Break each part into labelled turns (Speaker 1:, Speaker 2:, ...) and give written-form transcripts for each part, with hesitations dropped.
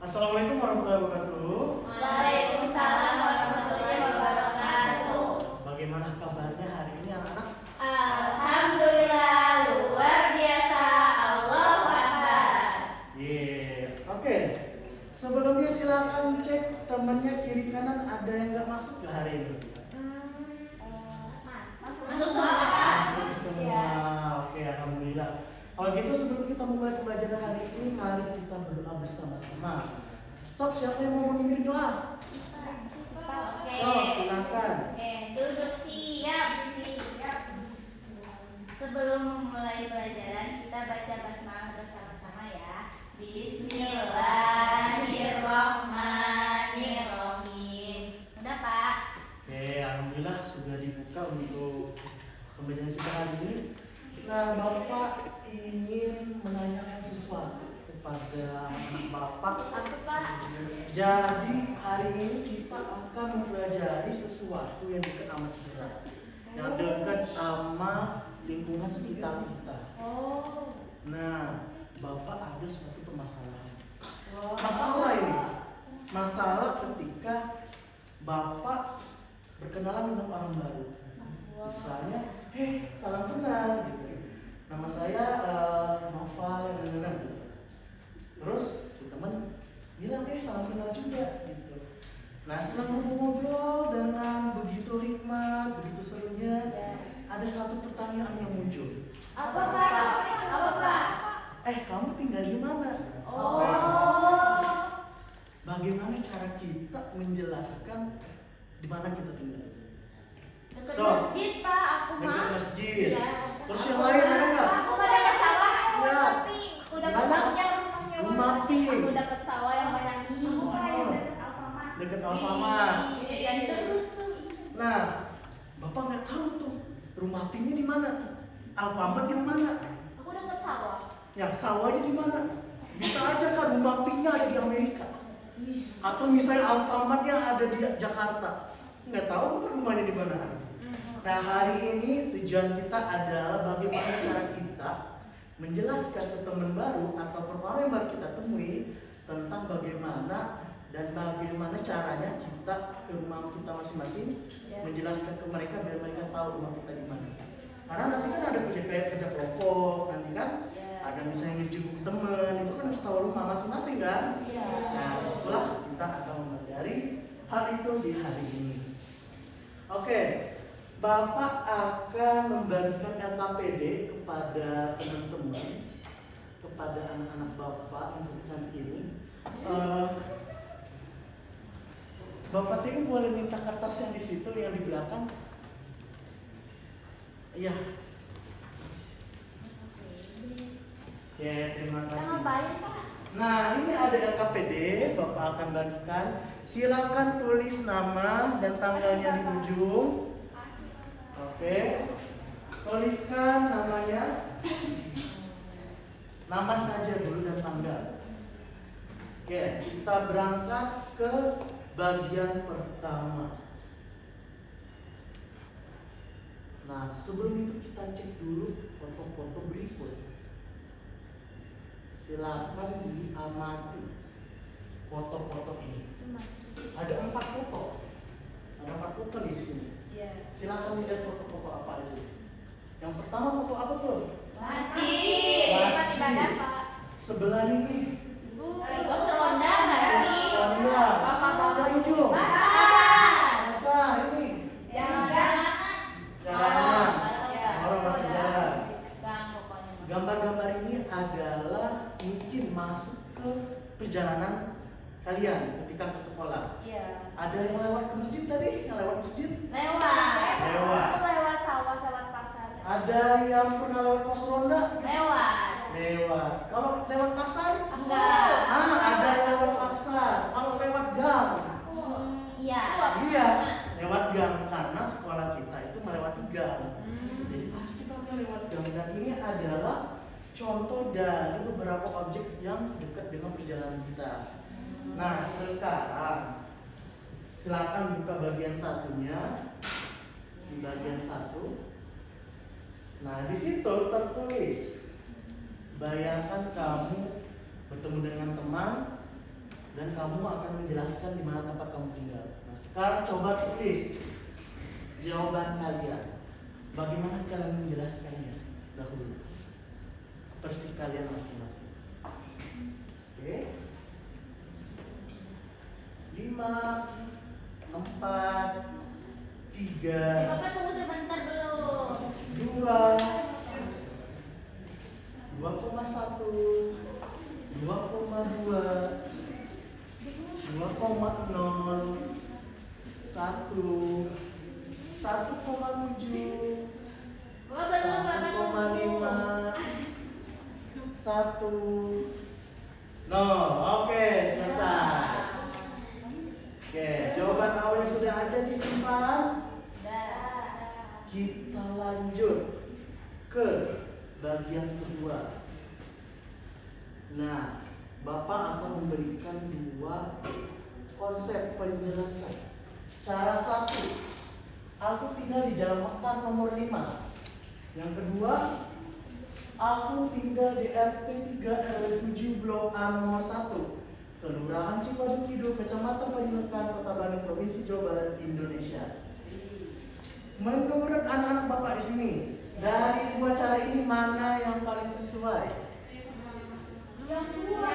Speaker 1: Assalamualaikum warahmatullahi wabarakatuh.
Speaker 2: Waalaikumsalam warahmatullahi wabarakatuh.
Speaker 1: Bagaimana kabarnya hari ini anak-anak?
Speaker 2: Alhamdulillah luar biasa. Allahu Akbar.
Speaker 1: Oke. Sebelumnya silakan cek temannya kiri kanan ada yang nggak masuk ke hari ini.
Speaker 2: Masuk semua.
Speaker 1: Masuk semua. Oke, alhamdulillah. Kalau gitu sebelum kita memulai pembelajaran hari ini, mari kita berdoa bersama-sama. Sob, siapa yang mau memimpin doa? Sob, silakan.
Speaker 2: Duduk siap. Sebelum memulai pelajaran, kita baca basmalah bersama-sama ya. Bismillahirrahmanirrahim. Udah, Pak?
Speaker 1: Oke, alhamdulillah sudah dibuka untuk pembelajaran kita hari ini. Nah, Bapak ingin menanyakan sesuatu kepada anak Bapak.
Speaker 2: Apa, Pak?
Speaker 1: Jadi hari ini kita akan mempelajari sesuatu yang dekat amat berat, yang dekat sama lingkungan sekitar kita.
Speaker 2: Oh.
Speaker 1: Nah, Bapak ada suatu permasalahan. Masalah ketika Bapak berkenalan dengan orang baru. Misalnya, salam kenal gitu. Nama saya Noval gitu. Terus si teman bilang salam kenal juga gitu. Nah, setelah ngobrol dengan begitu hikmat, begitu serunya, ada satu pertanyaan yang muncul.
Speaker 2: Apa, Pak?
Speaker 1: Kamu tinggal di mana?
Speaker 2: Oh.
Speaker 1: Bagaimana cara kita menjelaskan di mana kita tinggal?
Speaker 2: Dekat masjid, Pak. Aku mah.
Speaker 1: Dekat masjid.
Speaker 2: Ya.
Speaker 1: Terus yang lain ada nggak?
Speaker 2: Aku nggak dapat sawah.
Speaker 1: Ya.
Speaker 2: Aku dapat
Speaker 1: Mana?
Speaker 2: rumahnya.
Speaker 1: Rumah pink.
Speaker 2: Aku dapat sawah yang banyak ini.
Speaker 1: Oh.
Speaker 2: Dekat Alfamart.
Speaker 1: Dekat Alfamart.
Speaker 2: Iya, terus tuh.
Speaker 1: Nah, Bapak nggak tahu tuh rumah pinknya di mana, Alfamart yang mana,
Speaker 2: Aku dapat sawah.
Speaker 1: ya sawahnya di mana. Bisa aja kan rumah pinknya ada di Amerika, atau misalnya Alfamartnya ada di Jakarta. Nggak tahu kan rumahnya di mana. Nah, hari ini tujuan kita adalah bagaimana cara kita menjelaskan ke teman baru atau orang yang baru kita temui tentang bagaimana caranya kita ke rumah kita masing-masing, menjelaskan ke mereka biar mereka tahu rumah kita di mana. Karena nanti kan ada kerja kelompok, nanti kan ada misalnya ngejenguk teman, itu kan harus tahu rumah masing-masing kan. Nah, setelah kita akan mempelajari hal itu di hari ini. Oke, Bapak akan membagikan LKPD kepada teman-teman, kepada anak-anak Bapak untuk saat ini. Bapak Timo boleh minta kertas yang di situ, yang di belakang. Iya. Oke, terima kasih. Nah, ini ada LKPD, Bapak akan bagikan. Silakan tulis nama dan tanggalnya di ujung. Oke, tuliskan namanya, nama saja dulu dan tanggal. Oke, kita berangkat ke bagian pertama. Nah, sebelum itu kita cek dulu foto-foto berikut. Silakan diamati foto-foto ini. Ada 4 foto. Ada 4 foto di sini. Silakan lihat foto-foto apa aja. Yang pertama foto apa tuh?
Speaker 2: Masjid. Pak.
Speaker 1: Sebelah ini.
Speaker 2: Pos ronda nggak sih?
Speaker 1: Sebelah. Yang ujung. Pasar ini. Jalanan. Orang pakai jalan. Gambar-gambar ini adalah mungkin masuk ke perjalanan kalian ketika ke sekolah. Ada yang lewat ke masjid tadi? Yang lewat masjid?
Speaker 2: Lewat.
Speaker 1: Lewat.
Speaker 2: Aku lewat sawah, lewat pasar.
Speaker 1: Ada yang pernah lewat pos ronda?
Speaker 2: Lewat.
Speaker 1: Lewat. Kalau lewat pasar?
Speaker 2: Enggak.
Speaker 1: Ada yang lewat pasar. Kalau lewat gang?
Speaker 2: Iya.
Speaker 1: Iya, lewat gang karena sekolah kita itu melewati gang. Jadi pas kita lewat gang, dan ini adalah contoh dari beberapa objek yang dekat dengan perjalanan kita. Nah, sekarang silakan buka bagian satunya. Di bagian 1. Nah, di situ tertulis, bayangkan kamu bertemu dengan teman dan kamu akan menjelaskan di mana tempat kamu tinggal. Nah, sekarang coba tulis jawaban kalian. Bagaimana kalian menjelaskannya dahulu? Versi kalian masing-masing. Oke. 5, 4, 3,
Speaker 2: Bapak tunggu sebentar belum.
Speaker 1: 2, 2,1, 2,2, 2,0, 1, 1,7,
Speaker 2: Bapak tunggu, Bapak tunggu.
Speaker 1: 1,5, 1, 0. Oke, selesai. Oke, jawaban awalnya sudah ada disimpan. Kita lanjut ke bagian kedua. Nah, Bapak akan memberikan 2 konsep penjelasan. Cara 1, aku tinggal di Jalan Mekar nomor 5. Yang kedua, aku tinggal di RT 3 RW 7 Blok A nomor 1, Kelurahan Cipaduk Kidul, Kecamatan Panjaitan, Kota Bandung, Provinsi Jawa Barat, Indonesia. Menurut anak-anak Bapak di sini, dari 2 cara ini mana yang paling sesuai?
Speaker 2: Yang dua.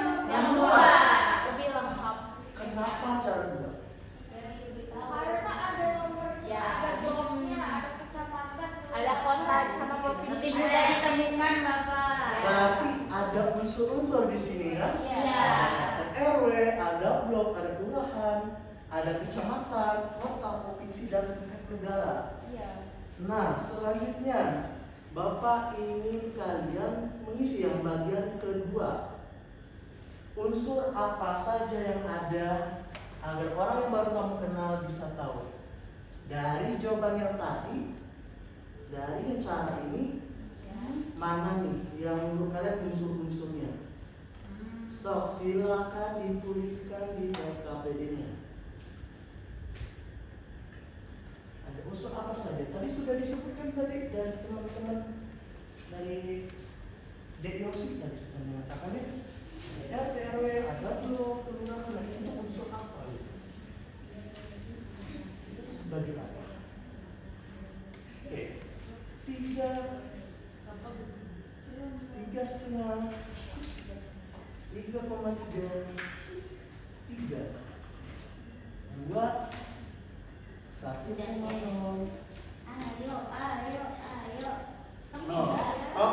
Speaker 2: Lebih lengkap.
Speaker 1: Kenapa cara 2?
Speaker 3: Karena ada nomornya,
Speaker 2: Ya.
Speaker 3: ada bloknya, ada kecamatan,
Speaker 2: Ada kota sama provinsi. Lebih mudah ditemukan, Bapak.
Speaker 1: Berarti ada unsur-unsur di sini kan?
Speaker 2: Iya.
Speaker 1: Ada RW, ada blok, ada kelurahan, ada kecamatan, kota, provinsi, dan negara.
Speaker 2: Iya.
Speaker 1: Nah, selanjutnya Bapak ingin kalian mengisi yang bagian kedua. Unsur apa saja yang ada agar orang yang baru kamu kenal bisa tahu. Dari jawaban yang tadi, dari cara ini, mana nih yang menurut kalian unsur-unsurnya? Sok, silakan dituliskan di PKPD-nya. Ada unsur apa saja? Tadi sudah disebutkan tadi dari teman-teman dari DIOC tadi sudah mengatakannya. RT RW ada blok, kelurahan, nah itu unsur apa? Itu sebagai apa? Oke, 3,5, 3,3, 3, 2, 1,0.
Speaker 2: Ayo.
Speaker 1: Oh,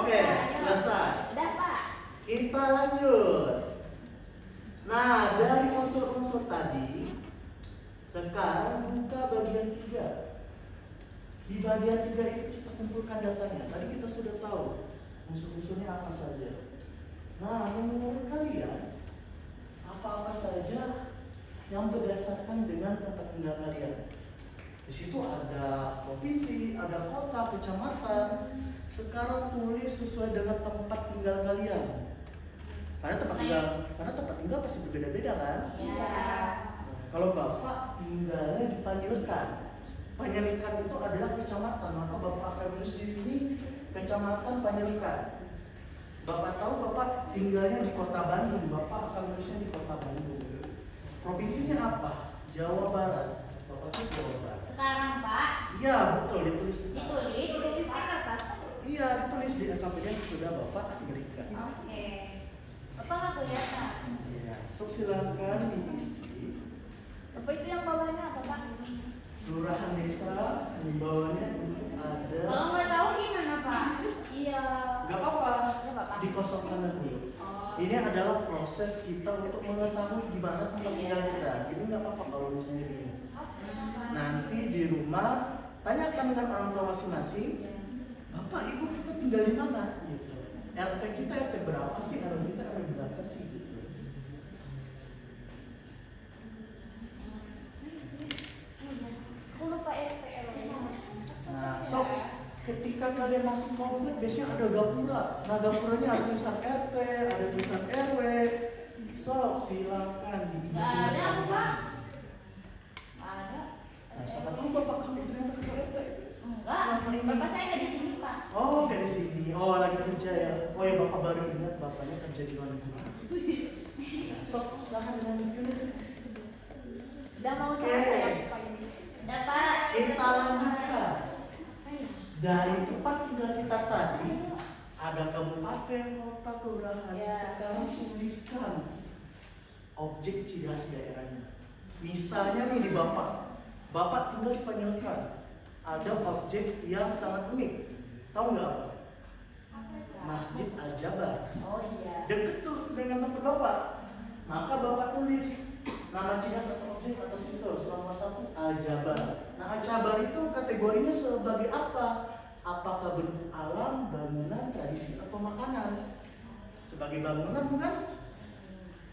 Speaker 1: oke, selesai.
Speaker 2: Udah, Pak.
Speaker 1: Kita lanjut. Nah, dari unsur-unsur tadi, sekarang buka bagian 3. Di bagian 3 itu kita kumpulkan datanya. Tadi kita sudah tahu unsur-unsurnya apa saja. Nah, menurut kalian, apa-apa saja yang berdasarkan dengan tempat tinggal kalian? Di situ ada provinsi, ada kota, kecamatan. Sekarang tulis sesuai dengan tempat tinggal kalian. Karena tempat tinggal pasti berbeda-beda kan?
Speaker 2: Iya.
Speaker 1: Nah, kalau Bapak tinggalnya di Panjaitan. Panjaitan itu adalah kecamatan, maka Bapak akan tulis di sini Kecamatan Panjaitan. Bapak tahu Bapak tinggalnya di Kota Bandung, Bapak akan tulisnya di Kota Bandung. Provinsinya apa? Jawa Barat. Bapak tulis Jawa Barat.
Speaker 2: Sekarang, Pak,
Speaker 1: Iya, betul ditulis.
Speaker 2: ditulis di kertas.
Speaker 1: Iya, ditulis di LKPD yang sudah Bapak berikan.
Speaker 2: Oke. Bapak nggak kelihatan.
Speaker 1: Iya, so silakan diisi.
Speaker 3: Apa itu yang bawahnya apa, Pak?
Speaker 1: Kelurahan desa di bawahnya ada.
Speaker 2: Kalau nggak tahu gimana, Pak?
Speaker 3: Iya.
Speaker 1: Gak apa-apa,
Speaker 2: Nggak apa-apa.
Speaker 1: dikosongkan dulu.
Speaker 2: Oh.
Speaker 1: Ini adalah proses kita untuk mengetahui gimana tempat tinggal kita. Jadi nggak apa-apa kalau misalnya bingung. Nanti di rumah tanyakan dengan orang tua masing-masing. Bapak, ibu kita tinggal di mana? Gitu. RT kita RT berapa sih? RW kita RW berapa sih? Gitu.
Speaker 3: Aku lupa RPL.
Speaker 1: Nah, so ketika kalian masuk komplek biasanya ada gapura. Nah, gapuranya ada tulisan RT, ada tulisan RW. So, silakan
Speaker 2: Nggak ada,
Speaker 1: dibuka.
Speaker 2: Pak. Nggak ada.
Speaker 1: Nah, siapa tahu bapak kamu ternyata ketua RT.
Speaker 2: Enggak.
Speaker 1: Selama ini.
Speaker 2: Bapak saya nggak di sini, Pak.
Speaker 1: Oh, nggak di sini. Oh, lagi kerja ya. Oh ya, bapak baru ingat bapaknya kerja di luar negeri. Nah, sok silahkan lanjut dulu.
Speaker 3: Udah mau
Speaker 1: Oke.
Speaker 3: selesai ya Pak ini.
Speaker 2: Dapat.
Speaker 1: Kita lanjutkan. Dari tempat tinggal kita tadi ada kabupaten, kota, kelurahan.
Speaker 3: Ya.
Speaker 1: Sekarang tuliskan objek ciri khas daerahnya. Misalnya nih di Bapak tinggal di Panjaitan. Ada objek yang sangat unik. Tahu nggak apa? Masjid Al-Jabar.
Speaker 3: Oh iya.
Speaker 1: Deket tuh dengan tempat Bapak. Maka Bapak tulis nama ciri khas atau objek atau simbol selama satu Al-Jabar. Nah, Al-Jabar itu kategorinya sebagai apa? Apakah bentuk alam, bangunan, tradisi, atau makanan? Sebagai bangunan bukan?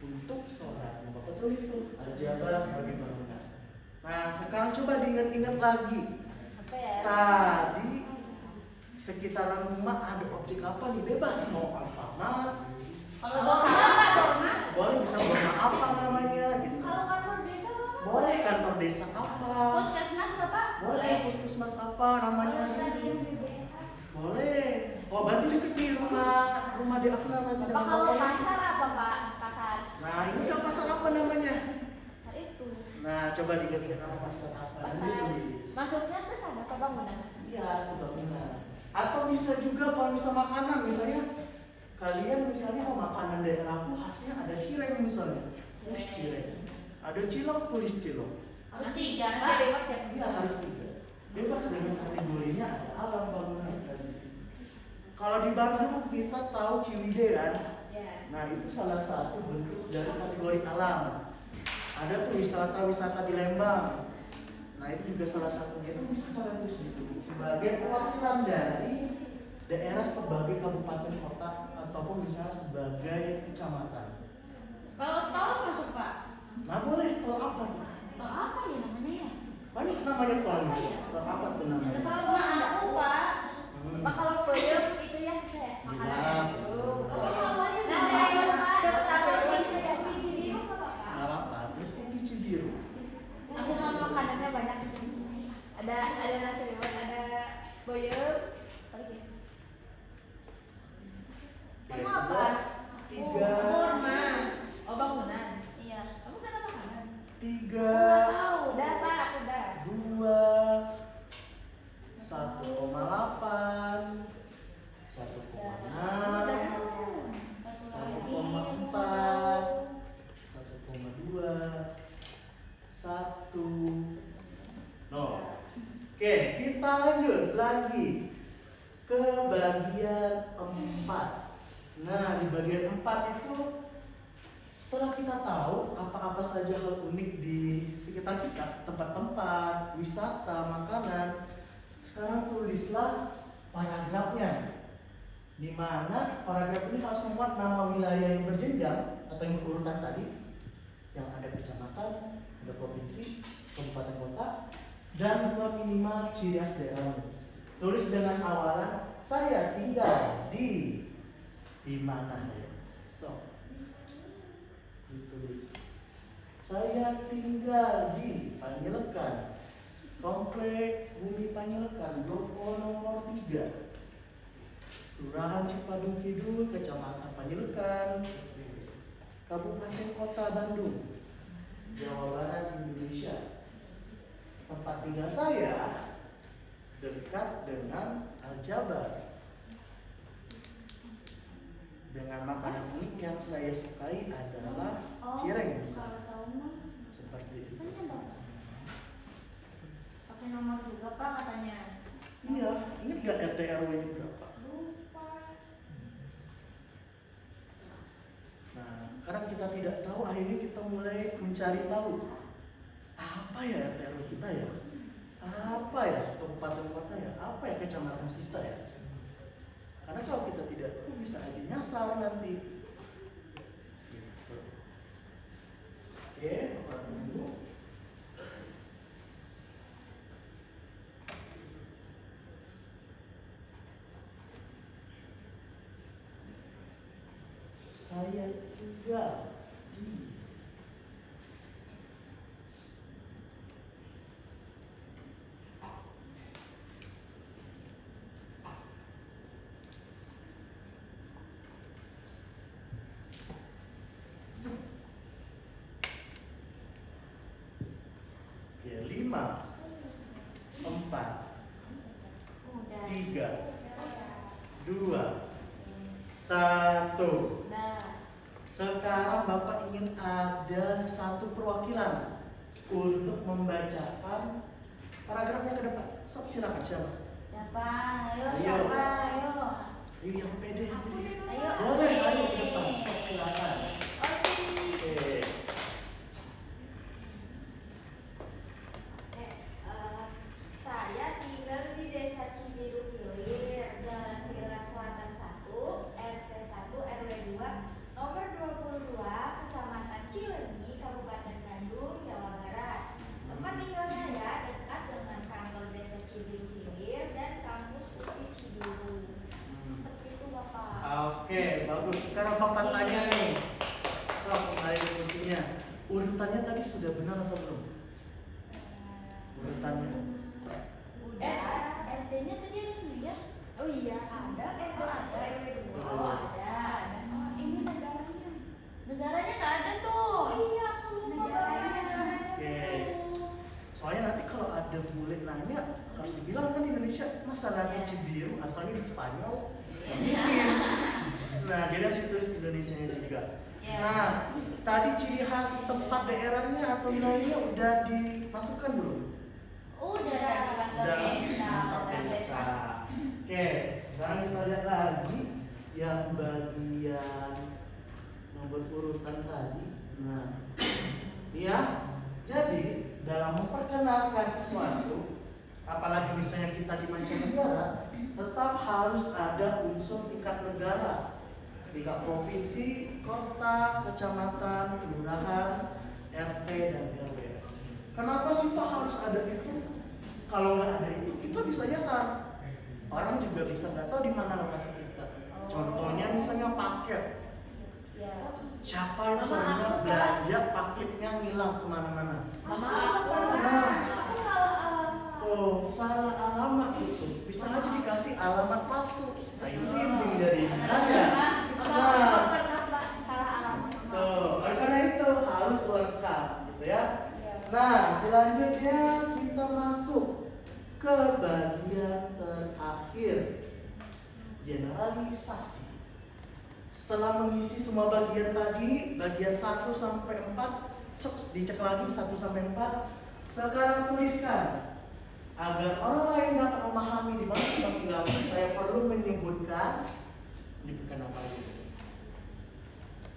Speaker 1: Untuk sholat. Nah, Bapak tulis tuh Al-Jabar sebagai bangunan. Nah, sekarang coba diingat-ingat lagi.
Speaker 3: Apa ya?
Speaker 1: Tadi sekitaran rumah ada objek apa nih? Bebas mau Alfamart,
Speaker 2: Kalau
Speaker 3: Dorma,
Speaker 2: dorma,
Speaker 3: Pak, dorma.
Speaker 1: boleh bisa Dorma apa namanya gitu.
Speaker 3: Kalau kantor desa apa?
Speaker 1: Boleh kantor desa apa?
Speaker 2: puskesmas Bapak?
Speaker 1: Boleh puskesmas apa namanya?
Speaker 3: Kalau stadion BBM.
Speaker 1: Boleh. Oh berarti deket nih rumah di aku namanya
Speaker 3: Bapak
Speaker 1: dengan
Speaker 3: kalau
Speaker 1: Bapak.
Speaker 3: pasar apa Pak? Pasar.
Speaker 1: Nah ini kan pasar apa namanya?
Speaker 3: Pasar itu.
Speaker 1: Nah coba diingat-ingat nama pasar apa? Nanti
Speaker 3: Pasar.
Speaker 1: tulis.
Speaker 3: Masuknya ke sana ke bangunan.
Speaker 1: Iya, kebangunan. Atau bisa juga kalau bisa makanan, misalnya kalian misalnya mau makanan daerahku khasnya ada cireng misalnya, tulis cireng. Ada cilok, tulis cilok.
Speaker 2: Harus tiga,
Speaker 3: Masih
Speaker 2: Pak.
Speaker 3: lewat ya.
Speaker 1: Iya harus juga. Bebas dengan kategorinya ada alam, bangunan, tradisi. Kalau di Bandung kita tahu Ciwidey kan?
Speaker 3: Ya.
Speaker 1: Nah itu salah satu bentuk dari kategori alam. Ada tuh wisata di Lembang. Nah itu juga salah satunya, itu bisa kalian tulis di sini sebagai perwakilan dari daerah sebagai kabupaten kota ataupun misalnya sebagai kecamatan.
Speaker 2: Kalau tol masuk Pak.
Speaker 1: Nah boleh tol apa tuh?
Speaker 3: Tol apa ya namanya ya?
Speaker 1: Banyak namanya tolnya. Tol apa tuh namanya?
Speaker 2: Kalau aku Pak.
Speaker 3: Pak kalau peyem itu ya kayak makanan
Speaker 1: Iya.
Speaker 3: itu.
Speaker 2: Oh,
Speaker 3: namanya
Speaker 2: nasi ayam, Pak.
Speaker 3: Kalau bisa yang biji biru nggak apa-apa.
Speaker 1: Nggak apa-apa, terus kopi Cibiru.
Speaker 3: Aku mau makanannya banyak. Ada nasi lewat, ada boyem. Apa lagi?
Speaker 1: Oke,
Speaker 3: Kamu
Speaker 1: sudah.
Speaker 3: apa?
Speaker 1: Tiga.
Speaker 2: Kurma.
Speaker 3: Oh bangunan.
Speaker 2: Iya.
Speaker 3: Kamu kan apa makanan?
Speaker 1: Tiga.
Speaker 3: Tahu. Udah Pak, aku udah.
Speaker 1: 2 1,8 1,6 1,4 1,2 1 0. Oke, kita lanjut lagi ke bagian 4. Nah, di bagian 4 itu setelah kita tahu apa-apa saja hal unik di sekitar kita, tempat-tempat, wisata, makanan, sekarang tulislah paragrafnya. Di mana paragraf ini harus memuat nama wilayah yang berjenjang atau yang berurutan tadi, yang ada kecamatan, ada provinsi, kabupaten kota, dan dua minimal ciri khas daerahnya. Tulis dengan awalan saya tinggal di mana ya. So, ditulis saya tinggal di Panjaitan, Komplek Bumi Panjaitan, Loko nomor 3, Kelurahan Cipadung Kidul, Kecamatan Panjaitan, Kabupaten Kota Bandung, Jawa Barat, Indonesia. Tempat tinggal saya dekat dengan Al-Jabar. Dengan makanan unik yang saya sukai adalah cireng,
Speaker 2: Kalau tahu mah
Speaker 1: seperti itu.
Speaker 2: kan Bapak. Pakai nomor juga Pak katanya.
Speaker 1: Iya, ingat gak RT RW-nya berapa?
Speaker 2: Lupa.
Speaker 1: Nah, karena kita tidak tahu, akhirnya kita mulai mencari tahu. Apa ya RT RW kita ya? Apa ya kabupaten kota ya? Apa ya kecamatan kita ya? Karena kalau kita tidak tahu bisa aja nyasar nanti. Gitu. Oke, Bapak tunggu. Saya tinggal di 4,
Speaker 2: Udah.
Speaker 1: 3, 2, 1.
Speaker 3: Nah,
Speaker 1: Sekarang Bapak ingin ada satu perwakilan untuk membacakan paragrafnya ke depan. So, silakan siapa?
Speaker 2: Siapa? Ayo,
Speaker 1: Ayo.
Speaker 2: siapa? Ayo.
Speaker 1: Yang pede, yang pede.
Speaker 2: Ayo.
Speaker 1: Boleh,
Speaker 2: oke.
Speaker 1: ayo ke depan. So, silakan.
Speaker 2: Oke.
Speaker 1: Oke.
Speaker 4: Saya tinggal di Desa Cibiru Hilir, Jalan Hilir Selatan 1, RT 1, RW 2, nomor 22, Kecamatan Cileunyi, Kabupaten Bandung, Jawa Barat. Tempat tinggal saya dekat dengan kantor Desa Cibiru Hilir dan kampus UI Cibiru. Seperti itu, Bapak.
Speaker 1: Oke, bagus. Sekarang Bapak tanya nih. So, kembali ke fungsinya. Urutannya tadi sudah benar atau belum? Urutannya.
Speaker 2: RT-nya tadi ada nggak ya?
Speaker 3: oh iya ada
Speaker 2: RT 1, RW 2.
Speaker 1: Oh,
Speaker 2: Oh, ada.
Speaker 3: Oh, ini negaranya.
Speaker 2: Negaranya nggak ada tuh.
Speaker 4: Iya, aku lupa.
Speaker 3: Negaranya.
Speaker 1: Oke. Soalnya nanti kalau ada bule nanya harus dibilang kan Indonesia, masa nanti Cibiru asalnya di Spanyol? Nggak mungkin. Nah, jadi harus ditulis Indonesianya juga.
Speaker 2: Ya.
Speaker 1: Nah, tadi ciri khas tempat daerahnya atau wilayahnya udah dimasukkan belum?
Speaker 2: Udah tadi kantor
Speaker 1: Udah
Speaker 2: desa.
Speaker 1: kantor desa. Oke, sekarang kita lihat lagi yang bagian nomor urutan tadi. Nah, ya. Jadi dalam memperkenalkan sesuatu, apalagi misalnya kita di mancanegara, tetap harus ada unsur tingkat negara, tingkat provinsi, kota, kecamatan, kelurahan, RT dan RW. Kenapa sih Pak harus ada itu? Kalau nggak ada itu, kita bisa nyasar. Orang juga bisa nggak tahu di mana lokasi kita. Contohnya misalnya paket.
Speaker 2: Ya.
Speaker 1: Siapa yang pernah belanja paketnya ngilang kemana-mana?
Speaker 2: Mama aku.
Speaker 1: Nah,
Speaker 4: Aku salah alamat.
Speaker 1: tuh salah alamat itu. Bisa aja dikasih alamat palsu. Nah, itu yang dari nanya. Nah,
Speaker 3: Pernah Pak salah alamat.
Speaker 1: tuh, oleh karena itu harus lengkap, gitu ya. Nah, selanjutnya kita masuk ke bagian terakhir, generalisasi. Setelah mengisi semua bagian tadi, bagian 1 sampai 4, dicek lagi 1 sampai 4. Sekarang tuliskan. Agar orang lain dapat memahami di mana tempat tinggalku, saya perlu menyebutkan apa itu.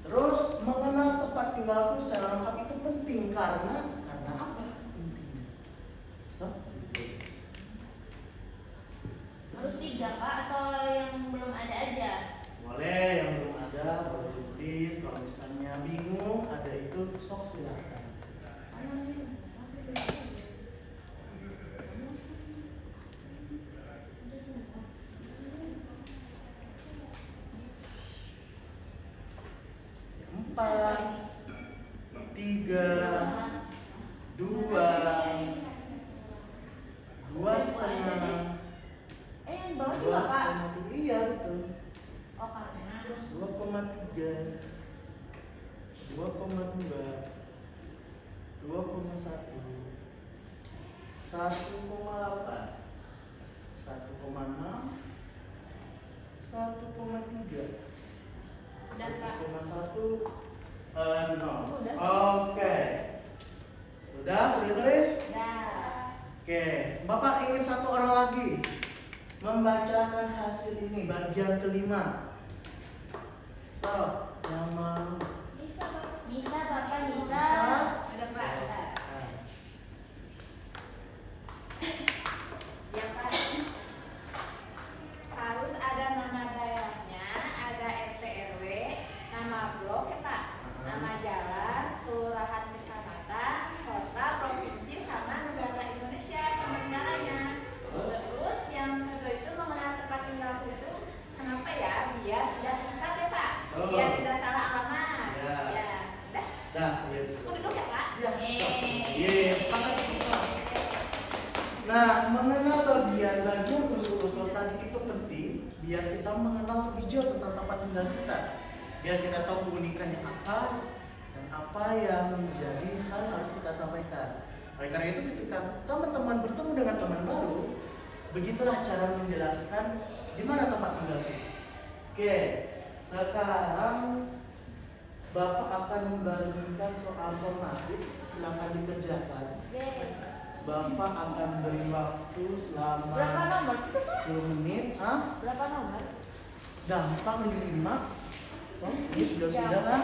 Speaker 1: Terus mengenal tempat tinggalku secara lengkap itu penting karena apa pentingnya? So,
Speaker 2: Harus 3 Pak atau yang belum ada aja?
Speaker 1: boleh yang belum ada boleh ditulis. Kalau misalnya bingung ada itu sok silakan. Empat, 3, 2, 2,5.
Speaker 2: Yang bawah juga Pak.
Speaker 1: 2,3. Iya betul.
Speaker 2: Oh karena
Speaker 1: 2,3, 2,2, 2,1, 1,8, 1,6, 1,3, 1,1, 0. Oke. Sudah tulis?
Speaker 2: Dah.
Speaker 1: Oke, Bapak ingin satu orang lagi membacakan hasil ini bagian kelima. So, yang mau
Speaker 2: Bisa Bapak, bisa.
Speaker 1: Bisa.
Speaker 2: Udah Pak. Dah.
Speaker 3: Ya Pak. Harus ada nama daerahnya, ada RT RW, nama blok ya Pak, nama jalan, kelurahan, kecamatan, kota, provinsi, sama negara Indonesia sama negaranya. Terus yang kedua itu mengenal tempat tinggal itu kenapa ya? Biar tidak tersesat ya Pak, biar tidak salah alamat.
Speaker 1: Ya.
Speaker 3: Ya, udah.
Speaker 1: dah, ya.
Speaker 3: Aku duduk ya Pak.
Speaker 1: Ya,
Speaker 2: Yeay.
Speaker 1: iya. Nah, mengenal bagian-bagian unsur-unsur tadi itu penting biar kita mengenal lebih jauh tentang tempat tinggal kita. Biar kita tahu keunikannya apa dan apa yang menjadi hal harus kita sampaikan. Oleh karena itu ketika teman-teman bertemu dengan teman baru, begitulah cara menjelaskan di mana tempat tinggal kita. Oke, sekarang Bapak akan membagikan soal formatif, silakan dikerjakan. Bapak akan beri waktu selama
Speaker 3: Berapa nomor?
Speaker 1: 10 menit.
Speaker 3: Berapa nomor?
Speaker 1: Gampang 5. So, ini sudah kan?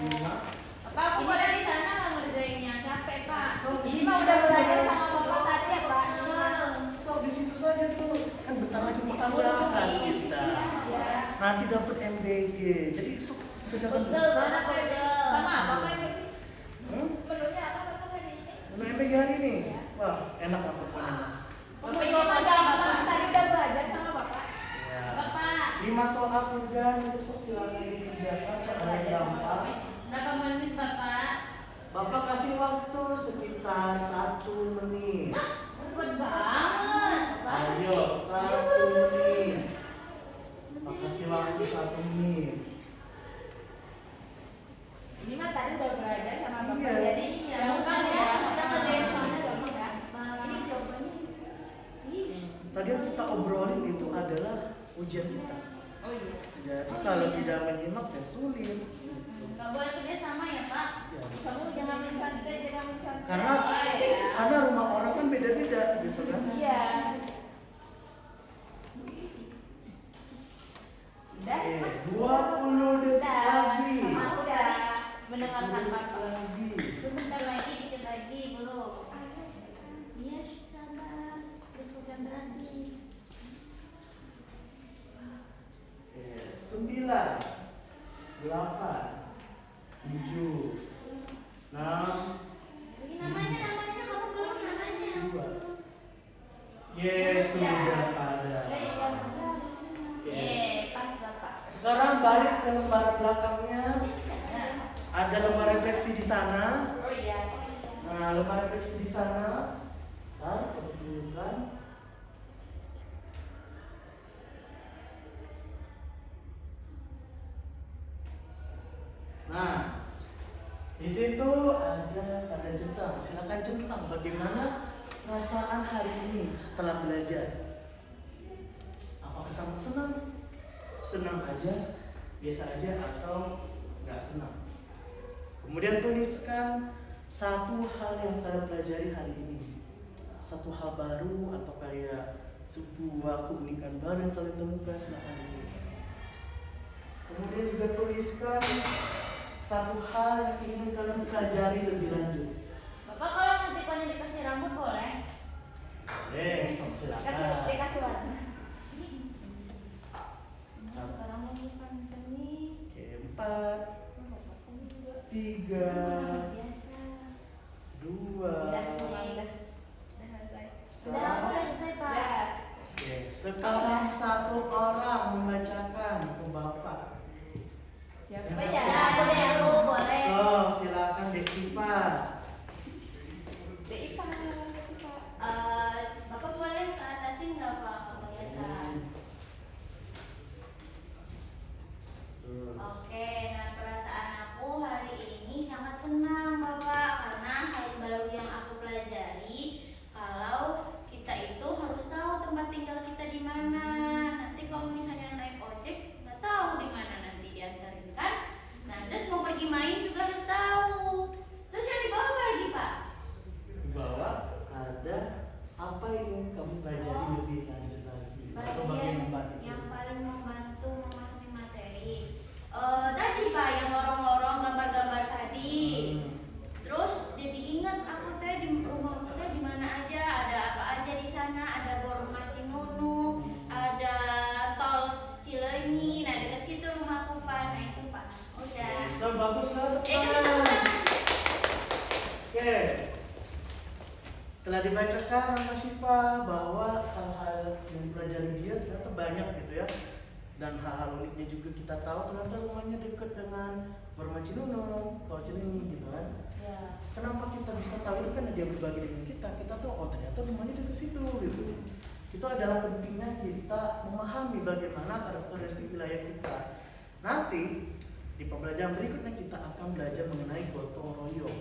Speaker 1: 5.
Speaker 2: Pak, aku boleh di sana nggak ngerjainnya? Capek Pak.
Speaker 1: So, di
Speaker 3: Ini
Speaker 1: situ
Speaker 3: mah udah belajar
Speaker 1: saja.
Speaker 3: sama bapak tadi ya Pak.
Speaker 1: So, di situ saja tuh. Kan bentar lagi mau tambahan kita.
Speaker 3: Ya.
Speaker 1: Nanti dapat MBG. Jadi so, kerjakan dulu.
Speaker 2: Pegel, mana pegel?
Speaker 3: Sama apa ini?
Speaker 1: Hmm?
Speaker 3: Menunya apa bapak hari ini?
Speaker 1: Menu MBG hari ini. Wah, enak apa pokoknya.
Speaker 2: Bapak
Speaker 3: Ini
Speaker 2: juga
Speaker 3: mah
Speaker 2: pasti
Speaker 3: gampang.
Speaker 2: Bapak.
Speaker 3: Tadi udah belajar sama bapak.
Speaker 1: Ya.
Speaker 2: Bapak,
Speaker 1: 5 soal kerjaan itu so, silakan dikerjakan soal yang gampang.
Speaker 2: berapa menit Bapak?
Speaker 1: Bapak kasih waktu sekitar 1 menit.
Speaker 2: Cepet banget.
Speaker 1: Ayo, 1 menit. Bapak kasih waktu 1 menit.
Speaker 3: Ini mah tadi udah belajar sama bapak.
Speaker 1: Iya.
Speaker 3: Jadi gampang ya. Kita kerjain soalnya sama ya.
Speaker 2: Ini jawabannya.
Speaker 1: Tadi yang kita obrolin itu adalah ujian kita.
Speaker 3: Oh iya.
Speaker 1: Jadi kalau tidak menyimak dan sulit.
Speaker 2: Nggak boleh kerja sama ya Pak?
Speaker 1: Ya.
Speaker 3: Kamu jangan mencontek, jangan mencontek.
Speaker 1: Karena rumah orang kan beda-beda gitu kan.
Speaker 3: Iya. Udah?
Speaker 1: Oke, 20 detik lagi.
Speaker 3: Mama udah mendengarkan
Speaker 1: 20 detik
Speaker 3: bapak.
Speaker 1: lagi.
Speaker 2: Sebentar lagi, dikit lagi, belum. Iya, sabar. Terus konsentrasi.
Speaker 1: Oke, 9, 8, 7, 6,
Speaker 2: Ini namanya, kamu belum namanya.
Speaker 1: 2. Yes, sudah pada. Oke.
Speaker 2: Pas Bapak.
Speaker 1: Sekarang balik ke lembar belakangnya.
Speaker 2: Ada.
Speaker 1: Ada lembar refleksi di sana.
Speaker 3: Oh iya.
Speaker 1: Nah, lembar refleksi di sana. Ntar aku tunjukkan. Nah, di situ ada tanda centang. Silakan centang bagaimana perasaan hari ini setelah belajar. Apakah sangat senang? Senang aja, biasa aja, atau nggak senang? Kemudian tuliskan satu hal yang kalian pelajari hari ini. Satu hal baru atau kayak sebuah keunikan baru yang kalian temukan, silakan tulis. Kemudian juga tuliskan satu hal yang ingin kalian pelajari lebih lanjut.
Speaker 2: Bapak kalau notifannya dikasih rambut boleh?
Speaker 1: Sok silakan.
Speaker 3: Dikasih warna.
Speaker 2: Sekarang mau bukan seni.
Speaker 1: Oke, 4, 3,
Speaker 2: Biasa.
Speaker 1: 2,
Speaker 2: Sudah, aku udah selesai Pak.
Speaker 1: Oke, sekarang satu orang membacakan ke Bapak.
Speaker 3: Siapa
Speaker 1: Ya,
Speaker 3: ya?
Speaker 2: Ya, aku deh, aku boleh.
Speaker 1: So, silakan Desipa.
Speaker 3: Deipa.
Speaker 2: Bapak boleh ke atasin nggak Pak? Kalau biasa. Oke, nah perasaan aku hari ini sangat senang Bapak karena hal baru yang aku pelajari kalau kita itu harus tahu tempat tinggal kita di mana. Nanti kalau misalnya naik ojek nggak tahu di mana nanti diantarin kan? Nah terus mau pergi main juga harus tahu. Terus yang di bawah apa lagi Pak?
Speaker 1: Di bawah ada apa yang ingin kamu pelajari lebih lanjut lagi? Atau
Speaker 2: Bagian
Speaker 1: membantu?
Speaker 2: yang paling membantu memahami materi. Tadi Pak yang lorong-lorong gambar-gambar tadi. Terus jadi ingat aku teh di rumah aku teh di mana aja, ada apa aja di sana, ada Bor Macinunu, ada tol Cileunyi, nah dekat situ rumah aku Pak. Nah itu Pak. Udah.
Speaker 1: So, bagus lah.
Speaker 2: Kasih
Speaker 1: Oke. Telah dibacakan sama Sipa bahwa hal-hal yang dipelajari dia ternyata banyak gitu ya. Dan hal-hal uniknya juga kita tahu ternyata rumahnya dekat dengan Bormacinunung, Tol Cileunyi gitu kan.
Speaker 2: Ya.
Speaker 1: Kenapa kita bisa tahu itu kan dia berbagi dengan kita. Kita tahu oh ternyata rumahnya dekat situ gitu. Itu adalah pentingnya kita memahami bagaimana karakteristik wilayah kita. Nanti di pembelajaran berikutnya kita akan belajar mengenai gotong royong.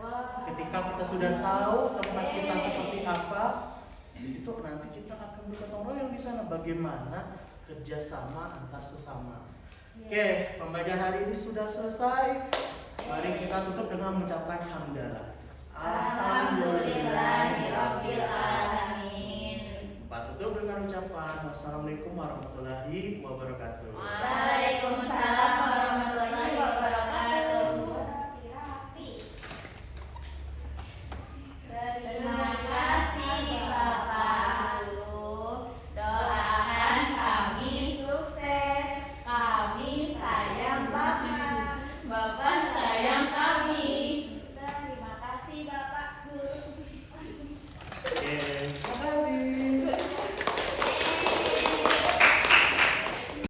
Speaker 3: Wah.
Speaker 1: Ketika Ketika kita sudah tahu tempat kita seperti apa, di situ nanti kita akan bergotong royong di sana bagaimana kerjasama antar sesama. Oke, pembelajaran hari ini sudah selesai. Mari kita tutup dengan mengucapkan hamdalah.
Speaker 2: Alhamdulillahirabbil alamin.
Speaker 1: Pak tutup dengan ucapan wassalamualaikum warahmatullahi wabarakatuh.
Speaker 2: Waalaikumsalam.